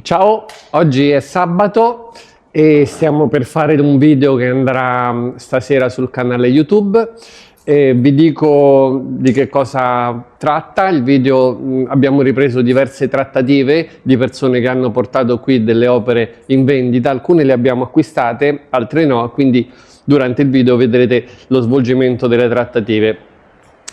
Ciao, oggi è sabato e stiamo per fare un video che andrà stasera sul canale YouTube. Vi dico di che cosa tratta. Il video, abbiamo ripreso diverse trattative di persone che hanno portato qui delle opere in vendita, alcune le abbiamo acquistate, altre no, quindi durante il video vedrete lo svolgimento delle trattative.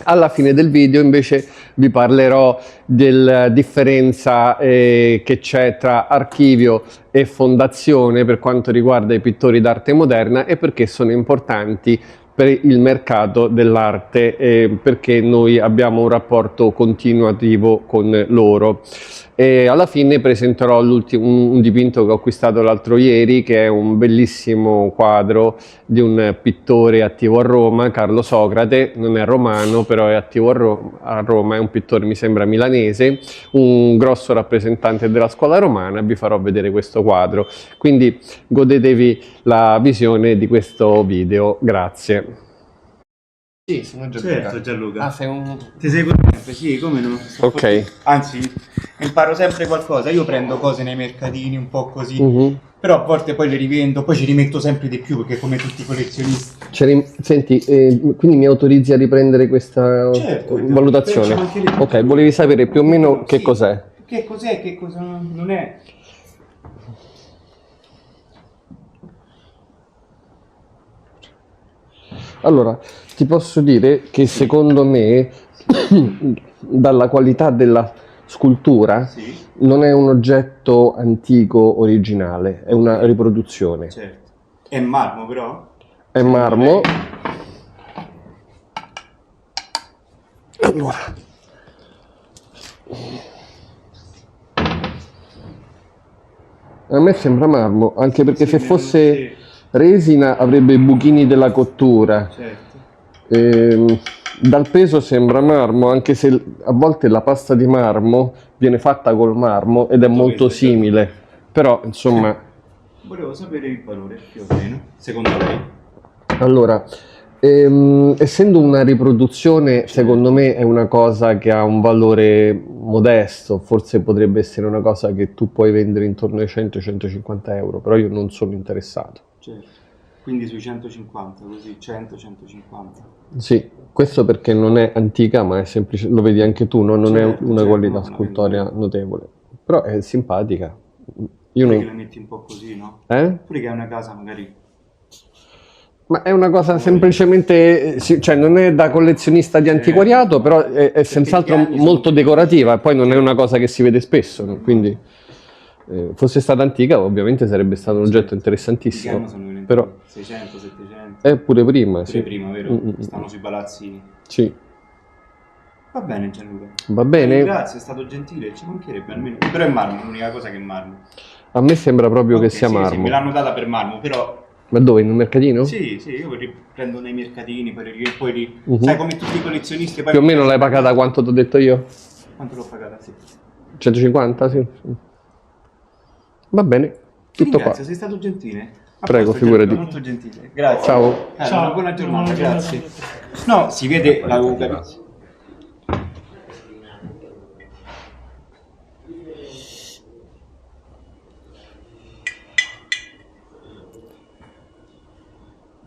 Alla fine del video invece vi parlerò della differenza che c'è tra archivio e fondazione per quanto riguarda i pittori d'arte moderna e perché sono importanti per il mercato dell'arte, perché noi abbiamo un rapporto continuativo con loro. E alla fine presenterò un dipinto che ho acquistato l'altro ieri, che è un bellissimo quadro di un pittore attivo a Roma, Carlo Socrate. Non è romano, però è attivo a Roma, è un pittore, mi sembra, milanese, un grosso rappresentante della scuola romana. Vi farò vedere questo quadro, quindi godetevi la visione di questo video. Grazie. Sì, sono Gianluca. Certo, Gianluca. Ah, sei un... Ti seguo sempre, sì, come no? Ok. Anzi, imparo sempre qualcosa. Io prendo cose nei mercatini un po' così, però a volte poi le rivendo, poi ci rimetto sempre di più, perché come tutti i collezionisti. Senti, quindi mi autorizzi a riprendere questa valutazione? Ok, volevi sapere più o meno che cos'è? Che cos'è, che cosa non è? Allora, ti posso dire che secondo me, dalla qualità della scultura, Sì. non è un oggetto antico originale, è una riproduzione. Certo. È marmo però? È marmo. Allora, a me sembra marmo, anche perché se fosse resina avrebbe i buchini della cottura. Certo. Dal peso sembra marmo, anche se a volte la pasta di marmo viene fatta col marmo ed è molto simile, però insomma... Volevo sapere il valore, più o meno, secondo lei? Allora, essendo una riproduzione, secondo me è una cosa che ha un valore modesto, forse potrebbe essere una cosa che tu puoi vendere intorno ai 100-150 euro, però io non sono interessato. Certo. Quindi sui 150, così 100-150. Sì, questo perché non è antica, ma è semplice, lo vedi anche tu, no? Non è una qualità scultorea notevole, però è simpatica. Io Pure non... che la metti un po' così, no? Eh? Pure che è una casa magari... Ma è una cosa semplicemente, cioè non è da collezionista di antiquariato, però è senz'altro molto decorativa, poi non è una cosa che si vede spesso, no? Quindi fosse stata antica ovviamente sarebbe stato un oggetto interessantissimo, però 600, 700? pure prima, Pure sì. prima, vero? Stanno sui palazzini. Sì. Va bene Gianluca. Va bene? Grazie, è stato gentile, ci mancherebbe almeno. Però è marmo, l'unica cosa che è marmo. A me sembra proprio che sia sì, marmo. Sì, me l'hanno data per marmo, però... Ma dove? In un mercatino? Sì, io li prendo nei mercatini, poi sai come tutti i collezionisti... Poi Più o meno l'hai pagata quanto ti ho detto io? Quanto l'ho pagata? Sì. 150? Sì. Va bene, tutto qua. Sei stato gentile. Prego, figurati. Molto gentile. Grazie. Ciao. Ciao. Una buona giornata, grazie. No, si vede la capito.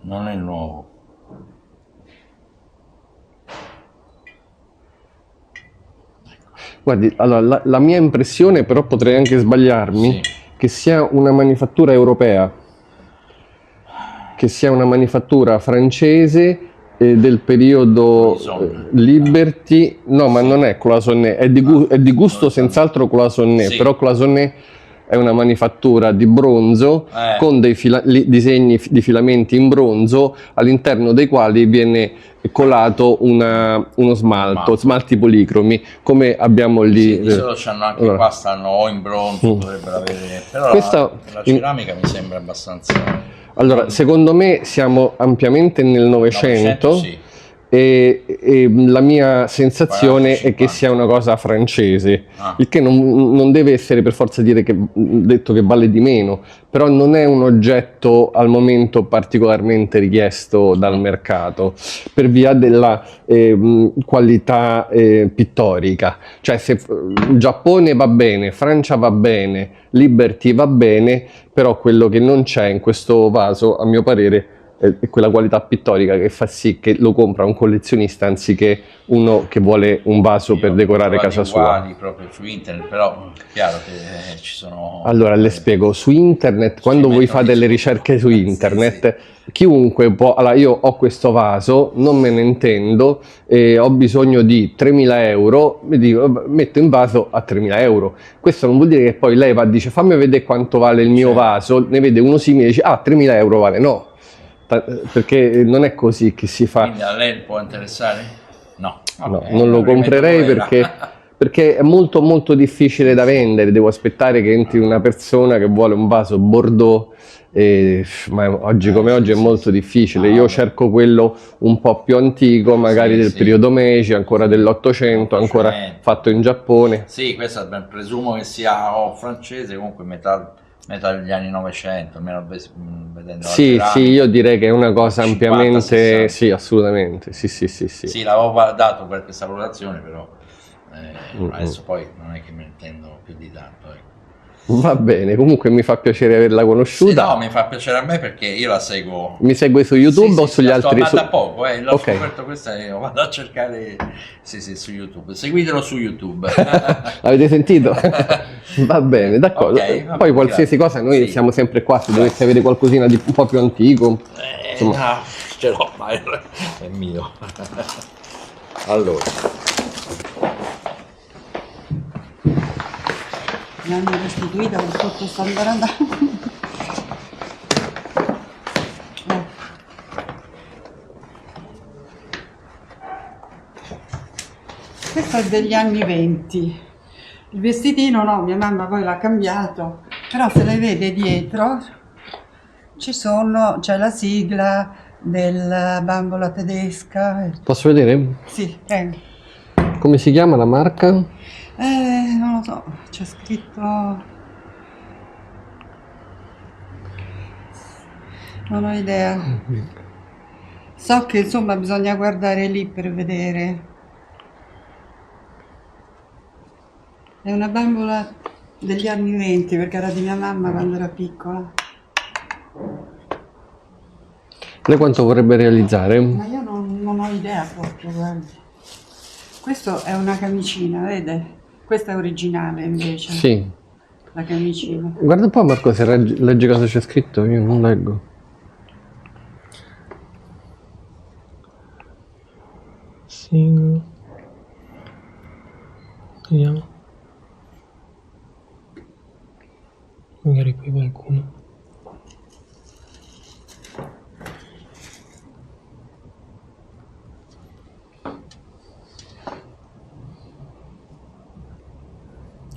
Non è nuovo. Guardi, allora, la mia impressione, però potrei anche sbagliarmi, che sia una manifattura europea, che sia una manifattura francese del periodo Liberty, no, ma non è Cloisonné, è di gusto senz'altro Cloisonné, però Cloisonné è una manifattura di bronzo con dei disegni di filamenti in bronzo all'interno dei quali viene colato uno smalti policromi, come abbiamo lì. Sì, di solito c'hanno anche qua, stanno o in bronzo, potrebbero avere, però la ceramica mi sembra abbastanza... Allora, secondo me siamo ampiamente nel Novecento. e la mia sensazione è che 40. sia una cosa francese, Ah. il che non deve essere per forza dire che, detto che vale di meno, però non è un oggetto al momento particolarmente richiesto dal mercato per via della qualità pittorica. Cioè se Giappone va bene, Francia va bene, Liberty va bene, però quello che non c'è in questo vaso, a mio parere, è quella qualità pittorica che fa sì che lo compra un collezionista anziché uno che vuole un vaso per decorare casa sua. Uguali proprio su internet, però è chiaro che ci sono... Allora le spiego, su internet, quando voi mettono fate di le tutto. ricerche su Sì, internet, chiunque può, allora io ho questo vaso, non me ne intendo, ho bisogno di 3.000 euro, mi dico, metto in vaso a 3.000 euro. Questo non vuol dire che poi lei va e dice fammi vedere quanto vale il mio Certo. vaso, ne vede uno simile e dice 3.000 euro vale, no, perché non è così che si fa. Quindi a lei può interessare? No. No, non lo comprerei perché è molto molto difficile da vendere, devo aspettare che entri una persona che vuole un vaso Bordeaux, ma oggi come oggi è molto difficile. Io cerco quello un po' più antico, magari del periodo Meiji, ancora dell'800, ancora fatto in Giappone. Sì, questo presumo che sia francese, comunque metà degli anni 900, almeno vedendo la Sì, ceramica. sì, io direi che è una cosa 50, ampiamente, 60. sì, assolutamente, sì. Sì, l'avevo dato per questa valutazione, però adesso poi non è che me ne intendo più di tanto. Ecco. Va bene, comunque mi fa piacere averla conosciuta. Sì, no, mi fa piacere a me perché io la seguo. Mi segue su YouTube o sugli altri? Ma da poco, l'ho Ok. scoperto questa e vado a cercare su YouTube. Seguitelo su YouTube. Avete sentito? Va bene, d'accordo. Ok, va Poi bene, qualsiasi grazie. cosa, noi Sì. siamo sempre qua, se dovesse avere qualcosina di un po' più antico. Insomma. No, ce l'ho, ma è mio. Allora. Mi hanno restituito per sotto sta andando. Questo è degli anni 20. Il vestitino no, mia mamma poi l'ha cambiato, però se le vede dietro c'è la sigla della bambola tedesca. Posso vedere? Sì, prego. Come si chiama la marca? Non lo so, c'è scritto... Non ho idea. So che insomma bisogna guardare lì per vedere. È una bambola degli anni 20 perché era di mia mamma quando era piccola. Lei quanto vorrebbe realizzare? Ma io non ho idea proprio, guardi. Questo è una camicina, vede? Questa è originale invece. Sì. La camicina. Guarda un po' Marco se leggi cosa c'è scritto, io non leggo. Sì. Vediamo. Magari poi qualcuno.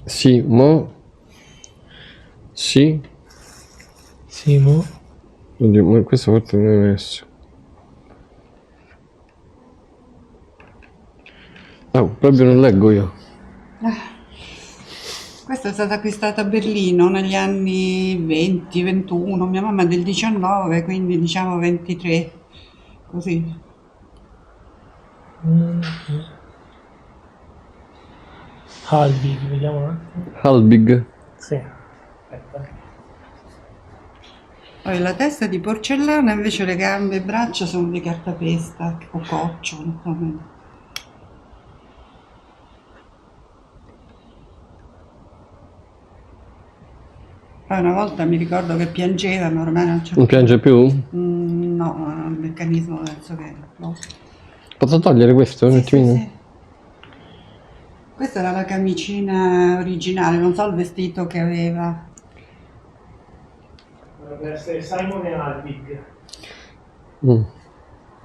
Sì. Simo. Oddio, ma questo forse non è messo. Proprio non leggo io. Questa è stata acquistata a Berlino negli anni 20-21, mia mamma è del 19, quindi diciamo 23, così. Halbig, vediamo un attimo. Halbig. Sì. Aspetta. Poi la testa è di porcellana, invece le gambe e braccia sono di cartapesta o coccio, non so bene. Poi una volta mi ricordo che piangevano, ormai non c'è Non piange più? no, è un meccanismo penso che... No. Posso togliere questo un Sì, attimino? sì. Questa era la camicina originale, non so il vestito che aveva. Dovrebbe essere Simon e Halbig.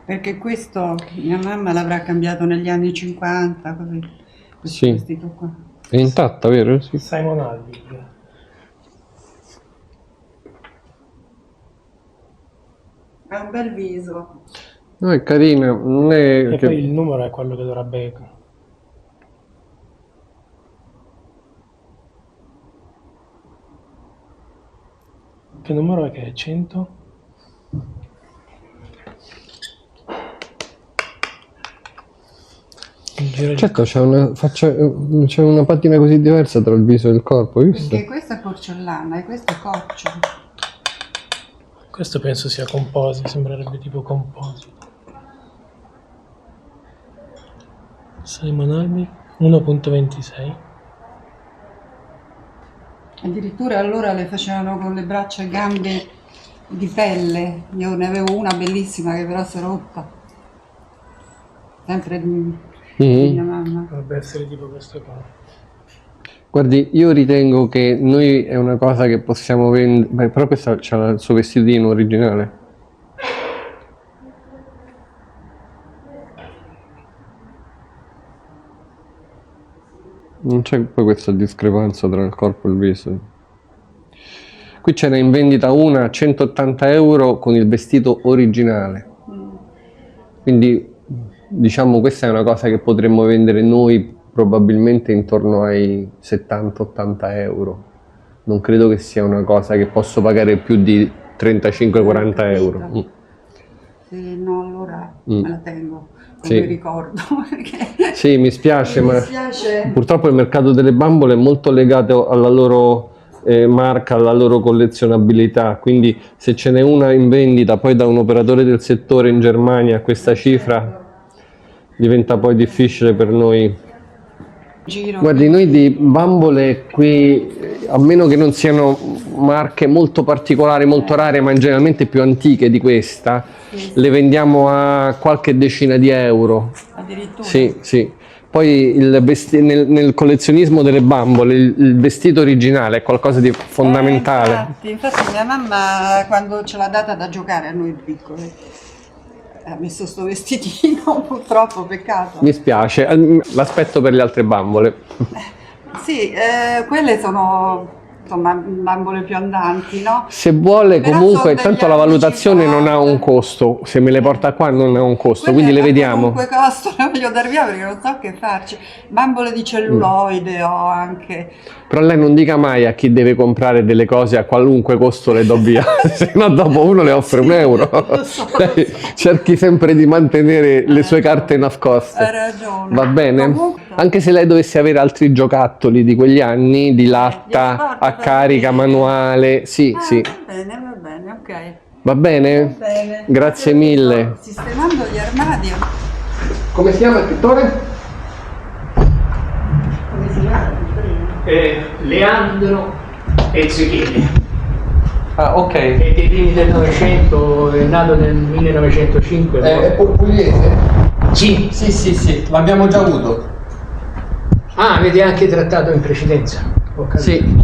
Perché questo mia mamma l'avrà cambiato negli anni 50, così. Questo Sì. vestito qua. È intatta, vero? Sì. Simon Halbig. Ha un bel viso. No, è carina, non è E che... poi il numero è quello che dovrebbe... Che numero è che è? 100? Il giro di... Certo, c'è una patina così diversa tra il viso e il corpo, hai visto? Perché questa è porcellana e questo è coccio. Questo penso sia composito, sembrerebbe tipo composito. Simon Albi 1.26. Addirittura allora le facevano con le braccia e gambe di pelle. Io ne avevo una bellissima che però si è rotta. Sempre di mia mamma. Dovrebbe essere tipo questo qua. Guardi, io ritengo che noi è una cosa che possiamo vendere, però questa c'ha il suo vestitino originale. Non c'è poi questa discrepanza tra il corpo e il viso. Qui c'era in vendita una a 180 euro con il vestito originale. Quindi diciamo questa è una cosa che potremmo vendere noi probabilmente intorno ai 70-80 euro. Non credo che sia una cosa che posso pagare più di 35-40 euro. Se no, allora me la tengo come Sì. ricordo. Perché Sì, mi spiace, mi ma dispiace. purtroppo il mercato delle bambole è molto legato alla loro marca, alla loro collezionabilità, quindi se ce n'è una in vendita poi da un operatore del settore in Germania a questa cifra diventa poi difficile per noi. Giro. Guardi, noi di bambole qui, a meno che non siano marche molto particolari, molto rare, ma generalmente più antiche di questa, le vendiamo a qualche decina di euro. Addirittura. Sì, sì. Poi nel collezionismo delle bambole il vestito originale è qualcosa di fondamentale. Infatti mia mamma quando ce l'ha data da giocare a noi piccoli ha messo sto vestitino, purtroppo, peccato. Mi spiace, l'aspetto per le altre bambole. Sì, quelle sono insomma bambole più andanti, no? Se vuole Però comunque, sono tanto degli la anni valutazione non ha 50. un costo, se me le porta qua non ha un costo, Quelle quindi le a vediamo. qualunque costo le voglio dar via perché non so che farci. Bambole di celluloide ho anche. Però lei non dica mai a chi deve comprare delle cose a qualunque costo le do via, se no dopo uno le offre un euro. Lo so. Cerchi sempre di mantenere le sue carte nascoste. Hai ragione. Va bene? Comunque- Anche se lei dovesse avere altri giocattoli di quegli anni, di latta, sport a per carica bambini. manuale, sì, sì. Va bene, ok. Va bene? Va bene. Grazie mille. Sistemando gli armadi. Come si chiama il pittore? Come si chiama? Leandro Ezechiele, Ah, ok. è dei primi del Novecento, è nato nel 1905. È pugliese? Sì. Sì, l'abbiamo già avuto. Ah, avete anche trattato in precedenza. Ho capito. Sì.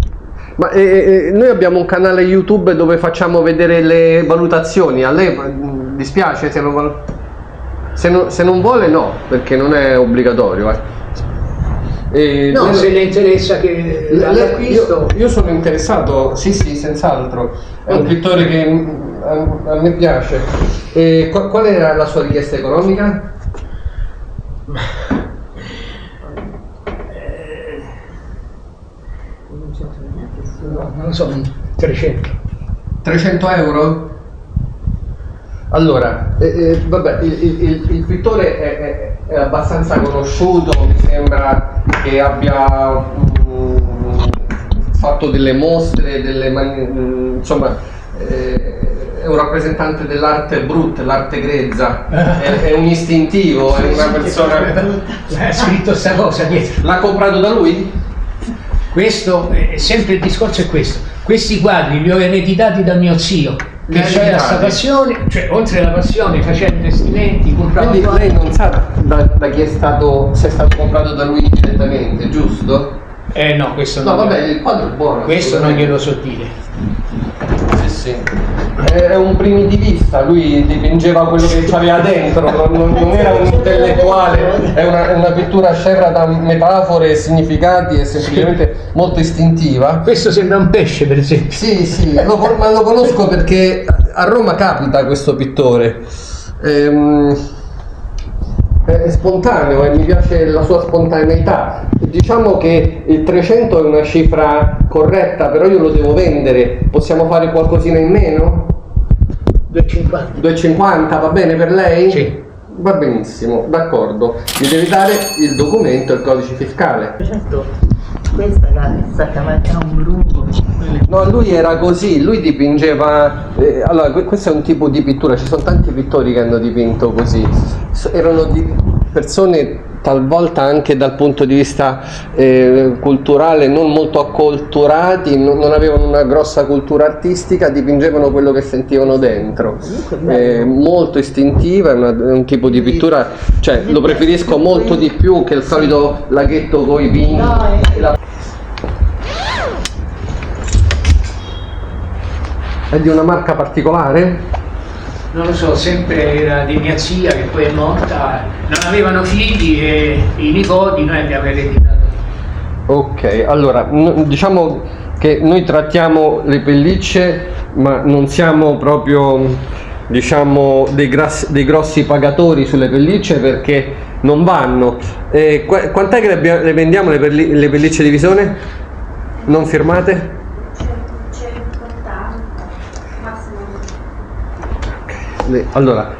Ma noi abbiamo un canale YouTube dove facciamo vedere le valutazioni. A lei dispiace se non vuole no, perché non è obbligatorio. No, se le interessa che l'acquisto. Io sono interessato, sì, senz'altro. È un pittore che a me piace. Qual era la sua richiesta economica? No, non lo so, 300. 300 euro? Allora, vabbè, il pittore è abbastanza conosciuto, mi sembra che abbia fatto delle mostre, insomma, è un rappresentante dell'arte brutta, l'arte grezza, è un istintivo, è una persona... Ha scritto sta cosa dietro. L'ha comprato da lui? Questo, sempre il discorso è questo. Questi quadri li ho ereditati da mio zio, che Li ha c'era questa ereditati? passione, cioè oltre alla passione faceva investimenti, comprava Quindi quadri. lei non sa da chi è stato, se è stato comprato da lui direttamente, giusto? No, questo No, non, vabbè, il quadro è buono. questo non glielo so dire. Sì. È un primitivista, lui dipingeva quello che aveva dentro, non era un intellettuale, è una pittura scevra da metafore e significati, è semplicemente molto istintiva. Questo sembra un pesce, per esempio. Sì, ma lo conosco perché a Roma capita questo pittore. È spontaneo e mi piace la sua spontaneità. Diciamo che il 300 è una cifra corretta, però io lo devo vendere. Possiamo fare qualcosina in meno? 2,50. 2,50 va bene per lei? Sì. Va benissimo, d'accordo. Mi devi dare il documento e il codice fiscale. Certo, questa è stata fatta un bruco. No, lui era così, lui dipingeva, allora questo è un tipo di pittura, ci sono tanti pittori che hanno dipinto così, erano persone talvolta anche dal punto di vista culturale non molto acculturati, non avevano una grossa cultura artistica, dipingevano quello che sentivano dentro, molto istintiva, è un tipo di pittura, cioè lo preferisco molto di più che il solito laghetto con i vini. È di una marca particolare? Non lo so, sempre era di mia zia che poi è morta, non avevano figli e i nipoti noi abbiamo ereditato. Ok, allora diciamo che noi trattiamo le pellicce ma non siamo proprio, diciamo, dei grossi pagatori sulle pellicce perché non vanno. Quant'è che le vendiamo le pellicce di Visone? Non firmate? Allora,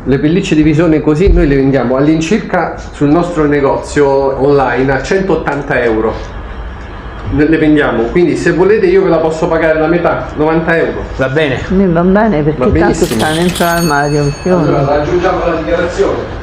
le pellicce di Visone così noi le vendiamo all'incirca sul nostro negozio online a 180 euro. Le vendiamo, quindi se volete io ve la posso pagare la metà, 90 euro. Va bene? Mi va bene perché Va tanto benissimo. sta dentro l'armadio. Allora, raggiungiamo la dichiarazione.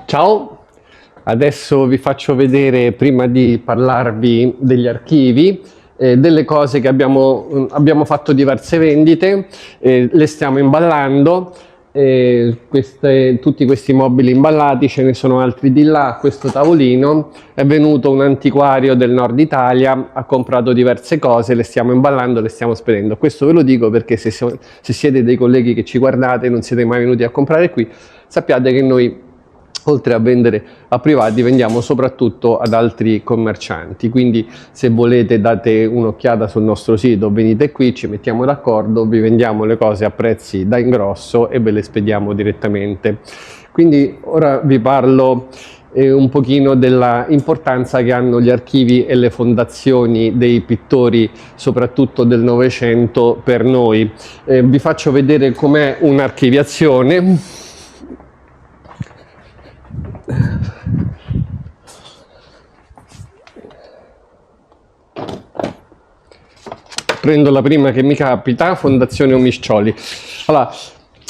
Ciao, adesso vi faccio vedere, prima di parlarvi degli archivi, delle cose che abbiamo fatto diverse vendite, le stiamo imballando, tutti questi mobili imballati, ce ne sono altri di là. Questo tavolino è venuto un antiquario del nord Italia, ha comprato diverse cose, le stiamo imballando, le stiamo spedendo. Questo ve lo dico perché se siete dei colleghi che ci guardate e non siete mai venuti a comprare qui, sappiate che noi, oltre a vendere a privati, vendiamo soprattutto ad altri commercianti, quindi se volete date un'occhiata sul nostro sito, venite qui, ci mettiamo d'accordo, vi vendiamo le cose a prezzi da ingrosso e ve le spediamo direttamente. Quindi ora vi parlo un pochino della importanza che hanno gli archivi e le fondazioni dei pittori, soprattutto del Novecento, per noi. Vi faccio vedere com'è un'archiviazione. Prendo la prima che mi capita, Fondazione Omiscioli. Allora,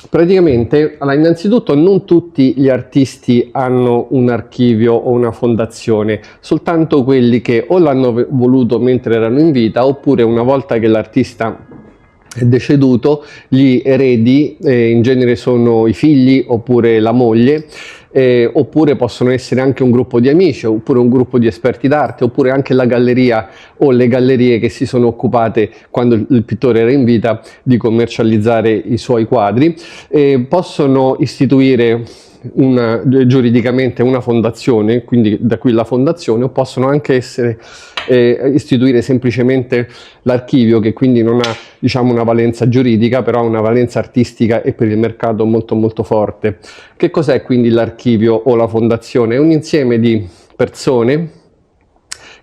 praticamente, innanzitutto non tutti gli artisti hanno un archivio o una fondazione, soltanto quelli che o l'hanno voluto mentre erano in vita, oppure una volta che l'artista è deceduto, gli eredi, in genere sono i figli oppure la moglie, oppure possono essere anche un gruppo di amici, oppure un gruppo di esperti d'arte, oppure anche la galleria o le gallerie che si sono occupate, quando il pittore era in vita, di commercializzare i suoi quadri. Possono istituire giuridicamente una fondazione, quindi da qui la fondazione, o possono anche istituire semplicemente l'archivio, che quindi non ha, diciamo, una valenza giuridica, però ha una valenza artistica e per il mercato molto molto forte. Che cos'è quindi l'archivio o la fondazione? È un insieme di persone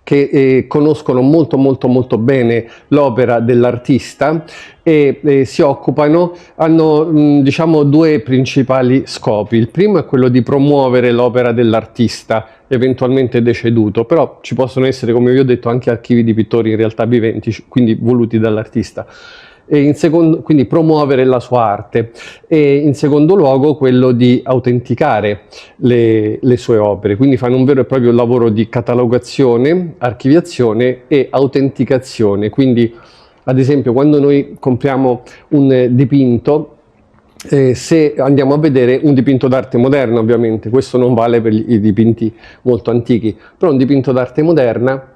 che conoscono molto bene l'opera dell'artista e si occupano, hanno diciamo due principali scopi. Il primo è quello di promuovere l'opera dell'artista eventualmente deceduto, però ci possono essere, come vi ho detto, anche archivi di pittori in realtà viventi, quindi voluti dall'artista. Quindi promuovere la sua arte, e in secondo luogo quello di autenticare le sue opere, quindi fanno un vero e proprio lavoro di catalogazione, archiviazione e autenticazione. Quindi ad esempio quando noi compriamo un dipinto, se andiamo a vedere un dipinto d'arte moderna, ovviamente questo non vale per i dipinti molto antichi, però un dipinto d'arte moderna,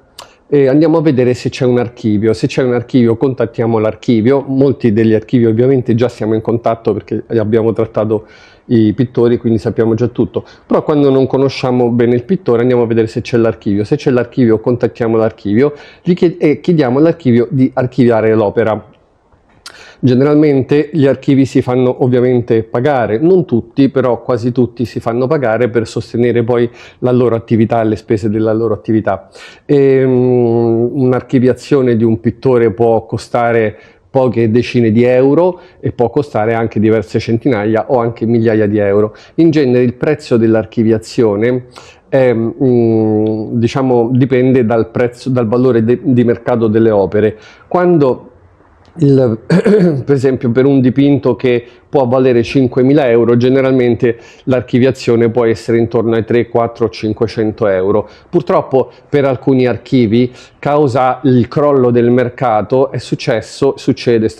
e andiamo a vedere se c'è un archivio. Se c'è un archivio, contattiamo l'archivio. Molti degli archivi ovviamente già siamo in contatto perché abbiamo trattato i pittori, quindi sappiamo già tutto. Però quando non conosciamo bene il pittore andiamo a vedere se c'è l'archivio. Se c'è l'archivio, contattiamo l'archivio e chiediamo all'archivio di archiviare l'opera. Generalmente gli archivi si fanno ovviamente pagare, non tutti, però quasi tutti si fanno pagare per sostenere poi la loro attività e le spese della loro attività. Un'archiviazione di un pittore può costare poche decine di euro e può costare anche diverse centinaia o anche migliaia di euro. In genere il prezzo dell'archiviazione diciamo, dipende dal valore di mercato delle opere. Quando per esempio per un dipinto che può valere 5.000 euro, generalmente l'archiviazione può essere intorno ai 3, 4, 500 euro. Purtroppo per alcuni archivi, causa il crollo del mercato, sta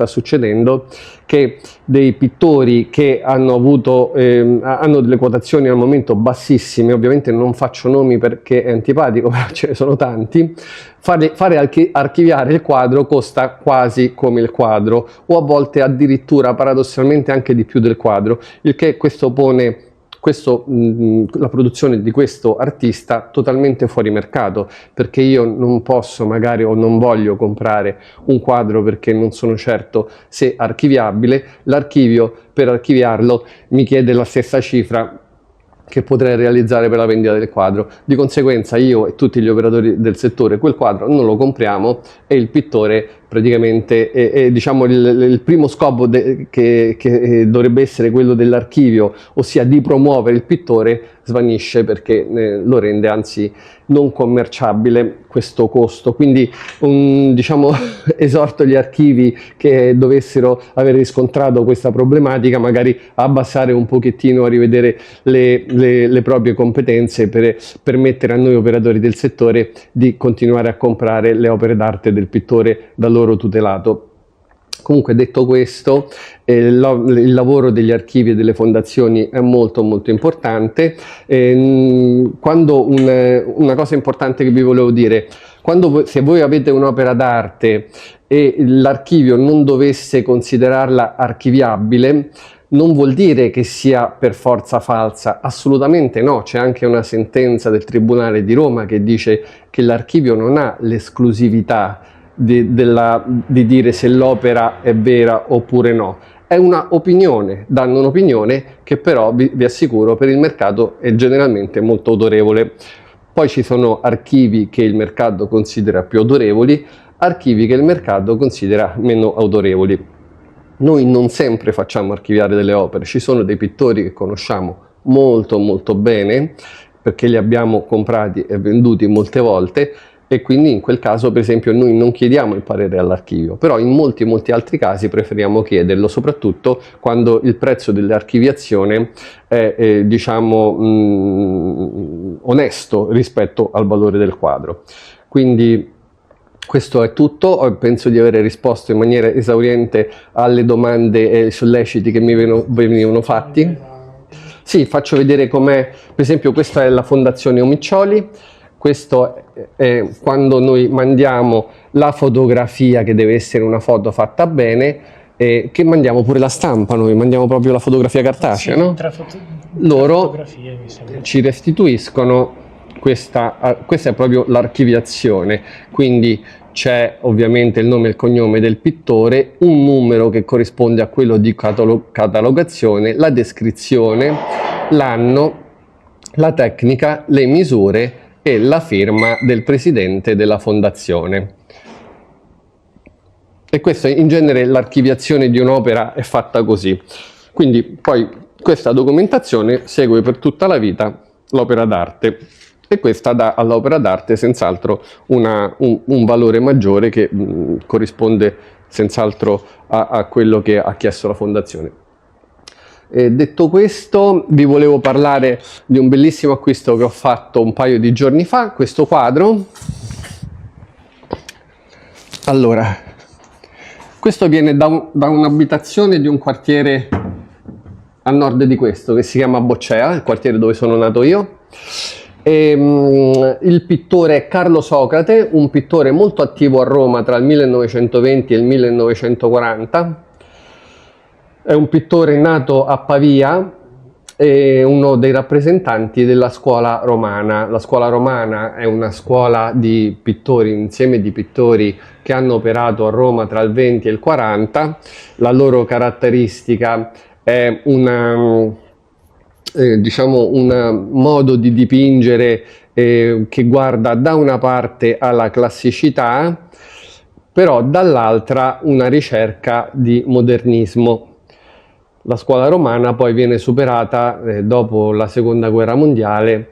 succedendo che dei pittori che hanno avuto hanno delle quotazioni al momento bassissime, ovviamente non faccio nomi perché è antipatico, ma ce ne sono tanti, fare archiviare il quadro costa quasi come il quadro, o a volte addirittura paradossalmente anche di più del quadro, il che questo pone la produzione di questo artista totalmente fuori mercato, perché io non posso magari o non voglio comprare un quadro perché non sono certo se archiviabile. L'archivio, per archiviarlo, mi chiede la stessa cifra che potrei realizzare per la vendita del quadro. Di conseguenza io e tutti gli operatori del settore quel quadro non lo compriamo e il pittore praticamente diciamo il primo scopo che dovrebbe essere quello dell'archivio, ossia di promuovere il pittore, svanisce perché lo rende anzi non commerciabile questo costo. Quindi diciamo esorto gli archivi che dovessero aver riscontrato questa problematica magari a abbassare un pochettino, a rivedere le proprie competenze per permettere a noi operatori del settore di continuare a comprare le opere d'arte del pittore da loro tutelato. Comunque, detto questo, il lavoro degli archivi e delle fondazioni è molto molto importante. Una cosa importante che vi volevo dire, se voi avete un'opera d'arte e l'archivio non dovesse considerarla archiviabile, non vuol dire che sia per forza falsa, assolutamente no. C'è anche una sentenza del Tribunale di Roma che dice che l'archivio non ha l'esclusività di dire se l'opera è vera oppure no. È una opinione, danno un'opinione che però vi assicuro per il mercato è generalmente molto autorevole. Poi ci sono archivi che il mercato considera più autorevoli, archivi che il mercato considera meno autorevoli. Noi non sempre facciamo archiviare delle opere, ci sono dei pittori che conosciamo molto molto bene perché li abbiamo comprati e venduti molte volte, e quindi in quel caso per esempio noi non chiediamo il parere all'archivio, però in molti altri casi preferiamo chiederlo, soprattutto quando il prezzo dell'archiviazione è diciamo onesto rispetto al valore del quadro. Quindi questo è tutto, penso di aver risposto in maniera esauriente alle domande e solleciti che mi venivano fatti. Sì, faccio vedere com'è, per esempio questa è la Fondazione Omiccioli. Questo è quando noi mandiamo la fotografia, che deve essere una foto fatta bene, che mandiamo pure la stampa, noi mandiamo proprio la fotografia cartacea, sì, no? Loro ci restituiscono questa è proprio l'archiviazione, quindi c'è ovviamente il nome e il cognome del pittore, un numero che corrisponde a quello di catalogazione, la descrizione, l'anno, la tecnica, le misure e la firma del presidente della fondazione. E questo in genere l'archiviazione di un'opera è fatta così. Quindi poi questa documentazione segue per tutta la vita l'opera d'arte e questa dà all'opera d'arte senz'altro un valore maggiore che corrisponde senz'altro a quello che ha chiesto la fondazione. Detto questo, vi volevo parlare di un bellissimo acquisto che ho fatto un paio di giorni fa, questo quadro. Allora, questo viene da un'abitazione di un quartiere a nord di questo, che si chiama Boccea, il quartiere dove sono nato io. Il pittore è Carlo Socrate, un pittore molto attivo a Roma tra il 1920 e il 1940. È un pittore nato a Pavia e uno dei rappresentanti della scuola romana. La scuola romana è una scuola di pittori, un insieme di pittori che hanno operato a Roma tra il 20 e il 40. La loro caratteristica è diciamo un modo di dipingere che guarda da una parte alla classicità, però dall'altra una ricerca di modernismo. La scuola romana poi viene superata dopo la seconda guerra mondiale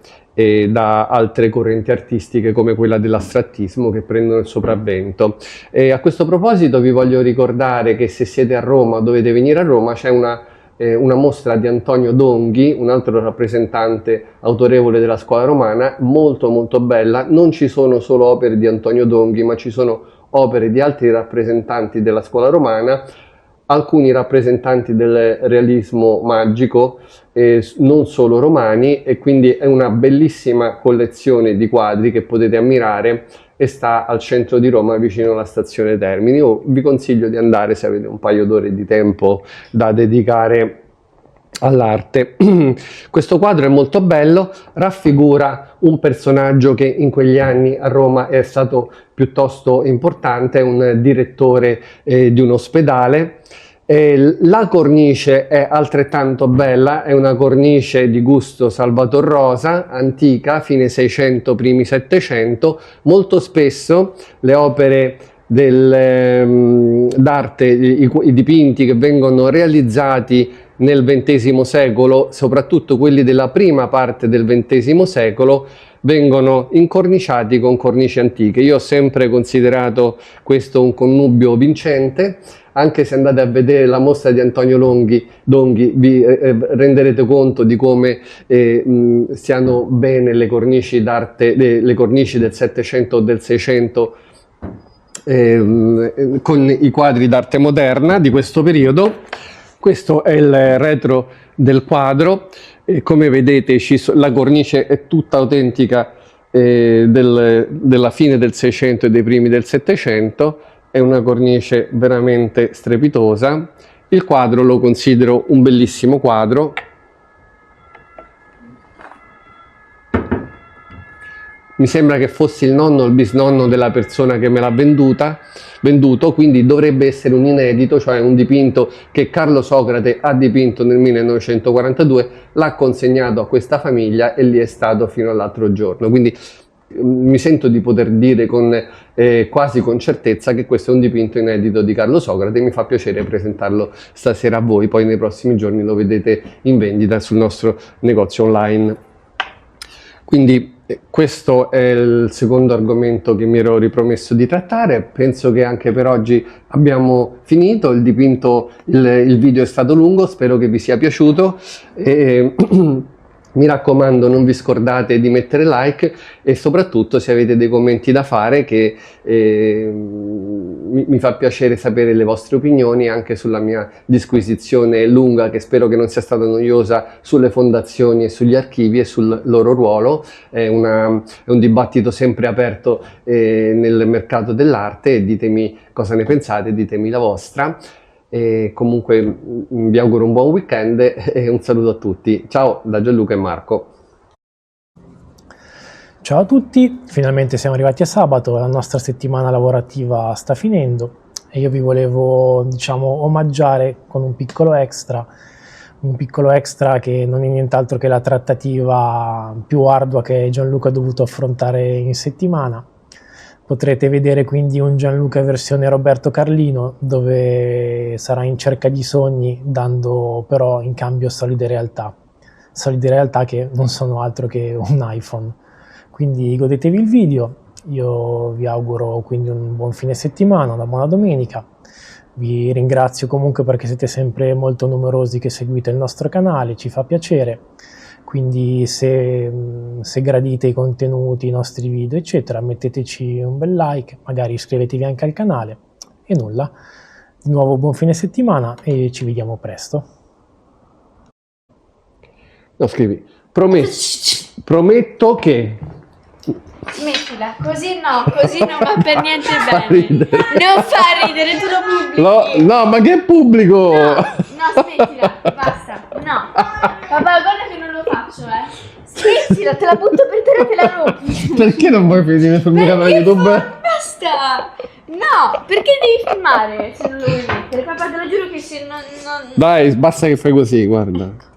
da altre correnti artistiche come quella dell'astrattismo che prendono il sopravvento. A questo proposito vi voglio ricordare che se siete a Roma, dovete venire a Roma, c'è una mostra di Antonio Donghi, un altro rappresentante autorevole della scuola romana, molto molto bella. Non ci sono solo opere di Antonio Donghi, ma ci sono opere di altri rappresentanti della scuola romana, alcuni rappresentanti del realismo magico, non solo romani, e quindi è una bellissima collezione di quadri che potete ammirare e sta al centro di Roma, vicino alla stazione Termini. Io vi consiglio di andare se avete un paio d'ore di tempo da dedicare all'arte. Questo quadro è molto bello, raffigura un personaggio che in quegli anni a Roma è stato piuttosto importante, è un direttore di un ospedale. La cornice è altrettanto bella, è una cornice di gusto Salvator Rosa, antica, fine 600, primi 700. Molto spesso le opere d'arte, i dipinti che vengono realizzati nel XX secolo, soprattutto quelli della prima parte del XX secolo, vengono incorniciati con cornici antiche. Io ho sempre considerato questo un connubio vincente. Anche se andate a vedere la mostra di Antonio Donghi, vi renderete conto di come siano bene le cornici d'arte, le cornici del 700 o del 600 con i quadri d'arte moderna di questo periodo. Questo è il retro del quadro. Come vedete la cornice è tutta autentica della fine del 600 e dei primi del 700. È una cornice veramente strepitosa. Il quadro lo considero un bellissimo quadro. Mi sembra che fossi il nonno o il bisnonno della persona che me l'ha venduto, quindi dovrebbe essere un inedito, cioè un dipinto che Carlo Socrate ha dipinto nel 1942, l'ha consegnato a questa famiglia e lì è stato fino all'altro giorno. Quindi mi sento di poter dire quasi con certezza che questo è un dipinto inedito di Carlo Socrate. Mi fa piacere presentarlo stasera a voi, poi nei prossimi giorni lo vedete in vendita sul nostro negozio online. Quindi questo è il secondo argomento che mi ero ripromesso di trattare. Penso che anche per oggi abbiamo finito. Il video è stato lungo, spero che vi sia piaciuto. Mi raccomando, non vi scordate di mettere like e soprattutto se avete dei commenti da fare, che mi fa piacere sapere le vostre opinioni anche sulla mia disquisizione lunga, che spero che non sia stata noiosa, sulle fondazioni e sugli archivi e sul loro ruolo. È un dibattito sempre aperto nel mercato dell'arte, e ditemi cosa ne pensate, ditemi la vostra. E comunque vi auguro un buon weekend e un saluto a tutti. Ciao da Gianluca e Marco. Ciao a tutti, finalmente siamo arrivati a sabato, la nostra settimana lavorativa sta finendo e io vi volevo, diciamo, omaggiare con un piccolo extra che non è nient'altro che la trattativa più ardua che Gianluca ha dovuto affrontare in settimana. Potrete vedere quindi un Gianluca versione Roberto Carlino, dove sarà in cerca di sogni, dando però in cambio solide realtà che non sono altro che un iPhone. Quindi godetevi il video, io vi auguro quindi un buon fine settimana, una buona domenica. Vi ringrazio comunque perché siete sempre molto numerosi che seguite il nostro canale, ci fa piacere. Quindi se gradite i contenuti, i nostri video, eccetera, metteteci un bel like, magari iscrivetevi anche al canale. E nulla, di nuovo buon fine settimana e ci vediamo presto. No, scrivi. prometto che... Smettila, così no, va per niente Fa bene. ridere. Non fa ridere, tu lo pubblichi. No, ma che pubblico? No, smettila, basta. No. Papà, guarda che non lo faccio, Smettila, te la butto per terra e te la rompi. Perché non vuoi finire sul mio canale YouTube? Basta! No, perché devi filmare se non lo vuoi mettere? Papà, te lo giuro che se non... Dai, basta che fai così, guarda.